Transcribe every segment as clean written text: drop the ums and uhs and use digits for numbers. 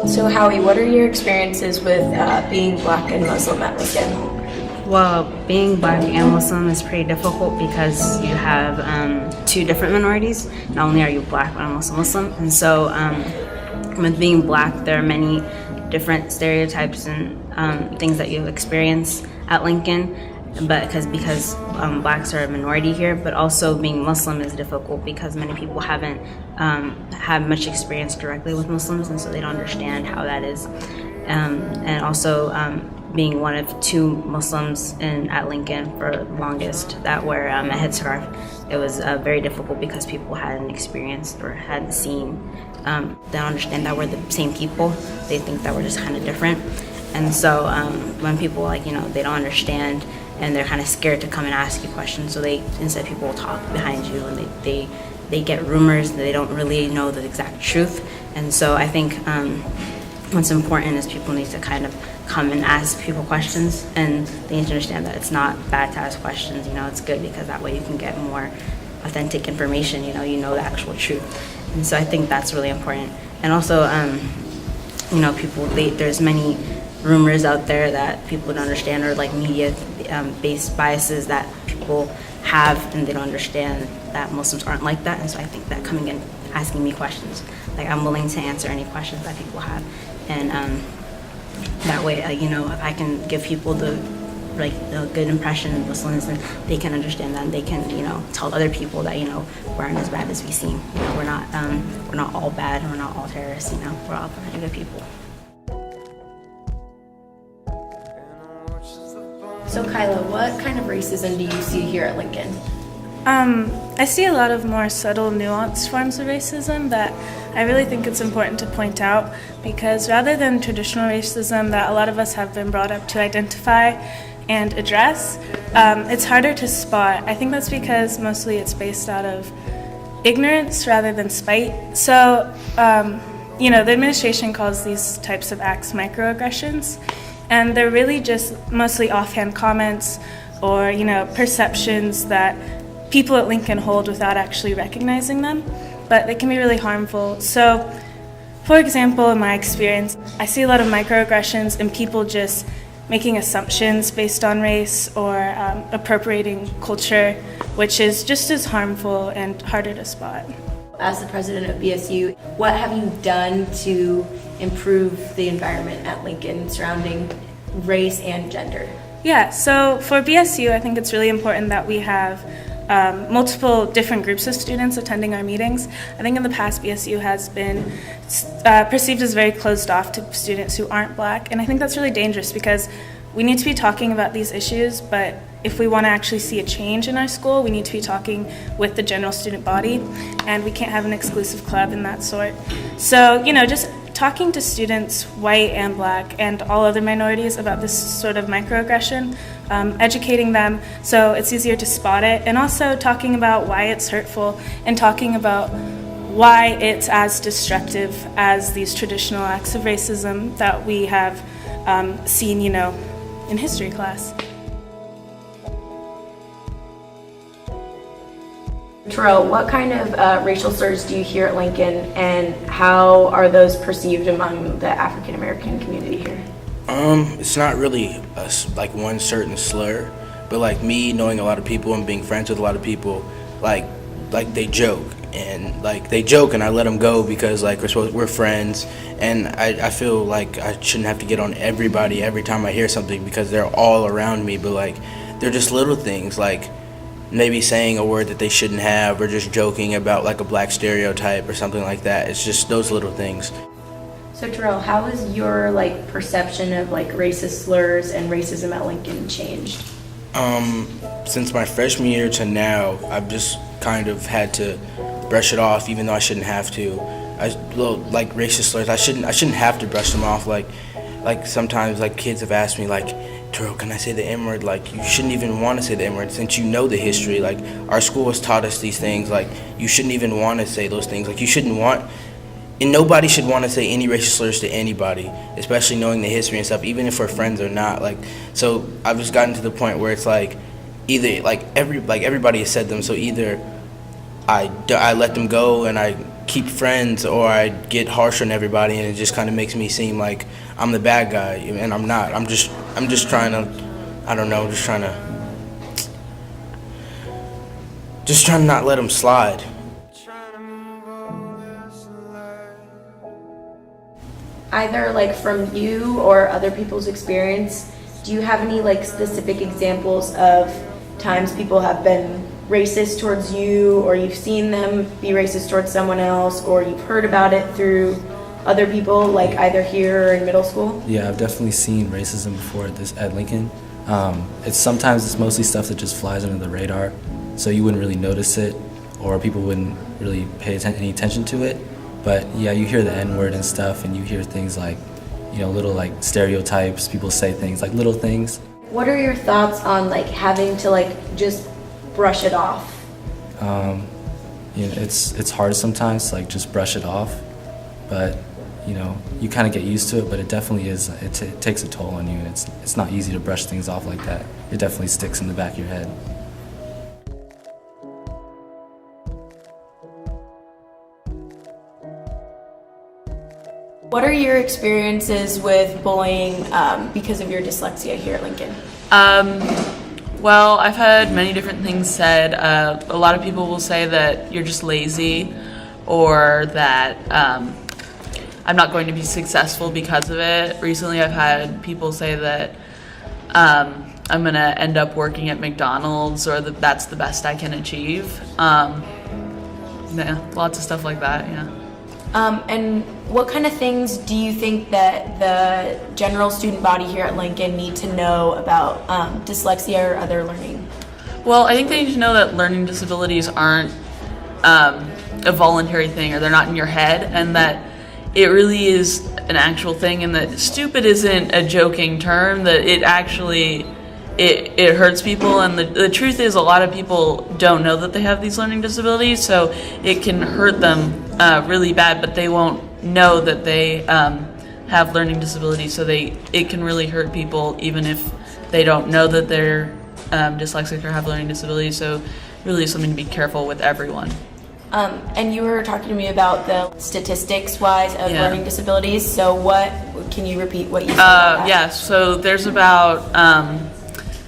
So Howie, what are your experiences with being Black and Muslim at Lincoln? Well, being Black and Muslim is pretty difficult because you have two different minorities. Not only are you Black, but I'm also Muslim. And so with being Black, there are many different stereotypes and things that you experience at Lincoln. But because Blacks are a minority here, but also being Muslim is difficult because many people haven't had much experience directly with Muslims, and so they don't understand how that is. And also being one of two Muslims at Lincoln for the longest that wear a headscarf, it was very difficult because people hadn't experienced or hadn't seen. They don't understand that we're the same people. They think that we're just kind of different. And so when people they don't understand and they're kind of scared to come and ask you questions, so instead people will talk behind you and they get rumors that they don't really know the exact truth. And so I think what's important is people need to kind of come and ask people questions, and they need to understand that it's not bad to ask questions. It's good because that way you can get more authentic information. You know the actual truth. And so I think that's really important. And also there's many rumors out there that people don't understand, or like media based biases that people have, and they don't understand that Muslims aren't like that. And so I think that coming in asking me questions, I'm willing to answer any questions that people have, and that way I can give people the good impression of Muslims, and they can understand that, and they can tell other people that we aren't as bad as we seem. We're not all bad, we're not all terrorists. We're all pretty good people. So Kyla, what kind of racism do you see here at Lincoln? I see a lot of more subtle, nuanced forms of racism that I really think it's important to point out, because rather than traditional racism that a lot of us have been brought up to identify and address, it's harder to spot. I think that's because mostly it's based out of ignorance rather than spite. So, the administration calls these types of acts microaggressions, and they're really just mostly offhand comments or, perceptions that people at Lincoln hold without actually recognizing them, but they can be really harmful. So, for example, in my experience, I see a lot of microaggressions in people just making assumptions based on race or appropriating culture, which is just as harmful and harder to spot. As the president of BSU, what have you done to improve the environment at Lincoln surrounding race and gender? Yeah, so for BSU, I think it's really important that we have multiple different groups of students attending our meetings. I think in the past, BSU has been perceived as very closed off to students who aren't Black, and I think that's really dangerous because we need to be talking about these issues, but if we want to actually see a change in our school, we need to be talking with the general student body, and we can't have an exclusive club and that sort. So, just talking to students, white and Black, and all other minorities about this sort of microaggression, educating them so it's easier to spot it, and also talking about why it's hurtful and talking about why it's as destructive as these traditional acts of racism that we have seen, in history class. Terrell, what kind of racial slurs do you hear at Lincoln, and how are those perceived among the African American community here? It's not really one certain slur, but me knowing a lot of people and being friends with a lot of people, they joke and I let them go because we're friends, and I feel like I shouldn't have to get on everybody every time I hear something because they're all around me, but they're just little things maybe saying a word that they shouldn't have, or just joking about a Black stereotype or something like that. It's just those little things. So Terrell, how has your perception of racist slurs and racism at Lincoln changed? Since my freshman year to now, I've just kind of had to brush it off, even though I shouldn't have to. Racist slurs, I shouldn't have to brush them off. Sometimes kids have asked me Terrell, can I say the N-word? You shouldn't even want to say the N-word since you know the history. Our school has taught us these things. You shouldn't even want to say those things. You shouldn't want, and nobody should want to say any racial slurs to anybody, especially knowing the history and stuff, even if we're friends or not. So I've just gotten to the point where it's either everybody has said them. So either I let them go and I keep friends, or I'd get harsh on everybody, and it just kind of makes me seem like I'm the bad guy, and I'm not. I'm just trying to, I don't know, just trying to not let them slide. Either like from you or other people's experience, do you have any like specific examples of times people have been racist towards you, or you've seen them be racist towards someone else, or you've heard about it through other people, like either here or in middle school? Yeah, I've definitely seen racism before at Lincoln. It's mostly stuff that just flies under the radar, so you wouldn't really notice it, or people wouldn't really pay any attention to it. But yeah, you hear the N-word and stuff, and you hear things like, little like stereotypes. People say things like little things. What are your thoughts on like having to like just brush it off? It's hard sometimes to like just brush it off, but you kind of get used to it. But it definitely is. It takes a toll on you, and it's not easy to brush things off like that. It definitely sticks in the back of your head. What are your experiences with bullying because of your dyslexia here at Lincoln? Well, I've had many different things said. A lot of people will say that you're just lazy, or that I'm not going to be successful because of it. Recently, I've had people say that I'm going to end up working at McDonald's, or that that's the best I can achieve. Yeah, lots of stuff like that, yeah. And what kind of things do you think that the general student body here at Lincoln need to know about dyslexia or other learning? Well, I think they need to know that learning disabilities aren't a voluntary thing, or they're not in your head, and that it really is an actual thing, and that stupid isn't a joking term, that it actually it hurts people. And the truth is, a lot of people don't know that they have these learning disabilities, so it can hurt them really bad, but they won't know that they have learning disabilities, so it can really hurt people even if they don't know that they're dyslexic or have learning disabilities. So really something to be careful with everyone. And you were talking to me about the statistics-wise of learning disabilities, so can you repeat what you said about that? Yeah, so there's about,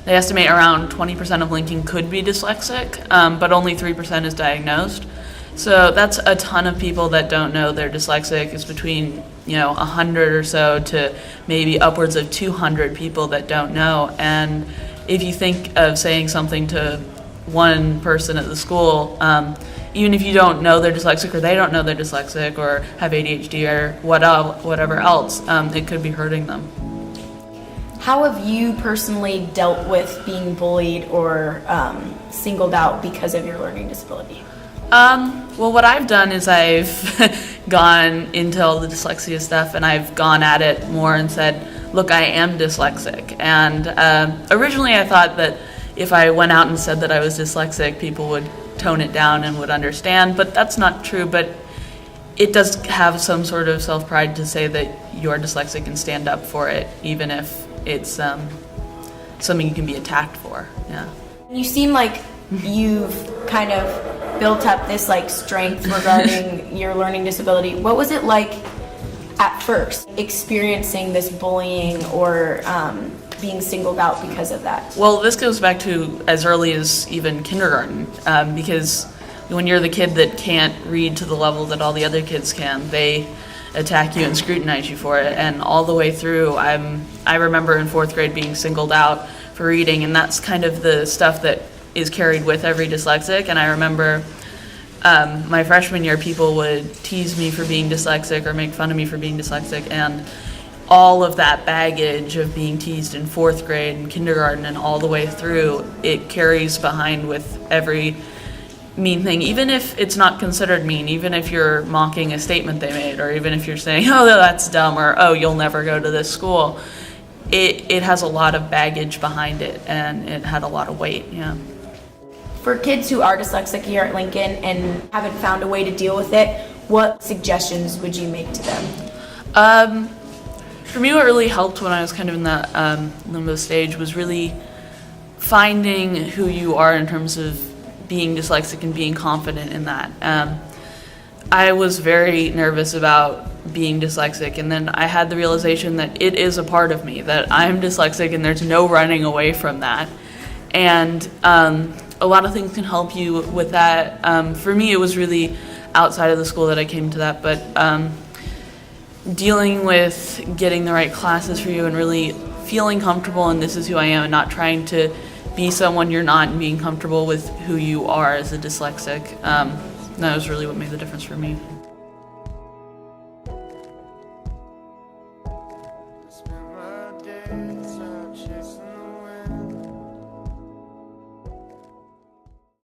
they estimate around 20% of Lincoln could be dyslexic, but only 3% is diagnosed. So that's a ton of people that don't know they're dyslexic. It's between 100 or so to maybe upwards of 200 people that don't know. And if you think of saying something to one person at the school, even if you don't know they're dyslexic, or they don't know they're dyslexic, or have ADHD or whatever else, it could be hurting them. How have you personally dealt with being bullied or singled out because of your learning disability? Well, what I've done is I've gone into all the dyslexia stuff, and I've gone at it more and said, look, I am dyslexic. And originally I thought that if I went out and said that I was dyslexic, people would tone it down and would understand, but that's not true. But it does have some sort of self-pride to say that you're dyslexic and stand up for it, even if it's something you can be attacked for. Yeah. You seem like you've kind of built up this like strength regarding your learning disability. What was it like at first experiencing this bullying or being singled out because of that? Well, this goes back to as early as even kindergarten, because when you're the kid that can't read to the level that all the other kids can, they attack you and scrutinize you for it. And all the way through, I remember in 4th grade being singled out for reading, and that's kind of the stuff that is carried with every dyslexic. And I remember my freshman year, people would tease me for being dyslexic or make fun of me for being dyslexic, and all of that baggage of being teased in 4th grade and kindergarten and all the way through, it carries behind with every mean thing, even if it's not considered mean, even if you're mocking a statement they made, or even if you're saying, oh, that's dumb, or oh, you'll never go to this school. It has a lot of baggage behind it, and it had a lot of weight, yeah. For kids who are dyslexic here at Lincoln and haven't found a way to deal with it, what suggestions would you make to them? For me, what really helped when I was kind of in that limbo stage was really finding who you are in terms of being dyslexic and being confident in that. I was very nervous about being dyslexic, and then I had the realization that it is a part of me, that I'm dyslexic and there's no running away from that. And a lot of things can help you with that. For me, it was really outside of the school that I came to that, but dealing with getting the right classes for you and really feeling comfortable and this is who I am, and not trying to be someone you're not, and being comfortable with who you are as a dyslexic. That was really what made the difference for me.